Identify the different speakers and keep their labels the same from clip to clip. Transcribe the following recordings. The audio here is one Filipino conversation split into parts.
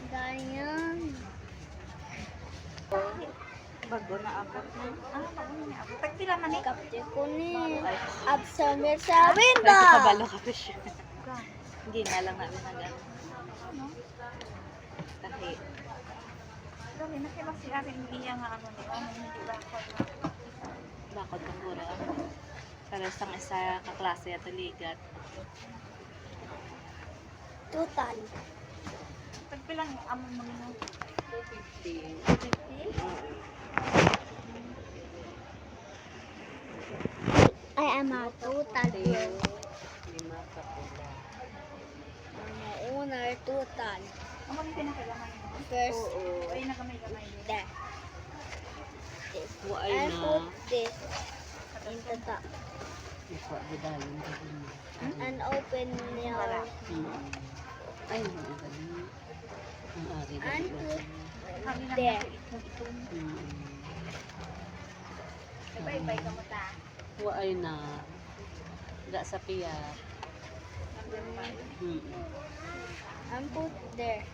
Speaker 1: Ganyan.
Speaker 2: Bago na abot na. Bago na abot. Tagpila man eh.
Speaker 1: Kapte ko ni. Absorber sa window.
Speaker 2: Nagkabalo ka pa siya. Hindi na lang namin na gano'n. Tahi. Dali, nakilak si Arin niya nga ano niya. Hindi bakod na. Bakod ng puro. Pero isang isa kaklase at ligat.
Speaker 1: Total.
Speaker 2: Tagpilang amon mo nyo? 250. 250?
Speaker 1: Ay, ama, total.
Speaker 2: Lima ka pula.
Speaker 1: Una, total.
Speaker 2: Ang mga pinakagamay mo?
Speaker 1: First,
Speaker 2: Oo. Ay, nagamay-gamay din.
Speaker 1: that. This.
Speaker 2: Buay
Speaker 1: And
Speaker 2: na.
Speaker 1: put this in the top.
Speaker 2: Ikaw, bidalin ka din.
Speaker 1: And open your.
Speaker 2: Ay, magaling. Ang ari na
Speaker 1: And
Speaker 2: diba?
Speaker 1: put there.
Speaker 2: Ibay-ibay ka mo ta. Buay na. Da sa piya.
Speaker 1: And put there.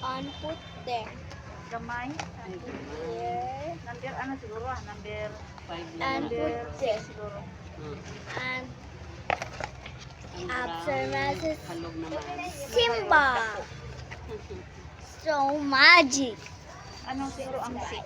Speaker 1: And put there.
Speaker 2: Gamay.
Speaker 1: Here.
Speaker 2: Number ano siguro ah? Number 5
Speaker 1: And put this.
Speaker 2: siguro.
Speaker 1: And observances.
Speaker 2: Halog naman.
Speaker 1: Simba. So magic.
Speaker 2: Ano siguro ang 6?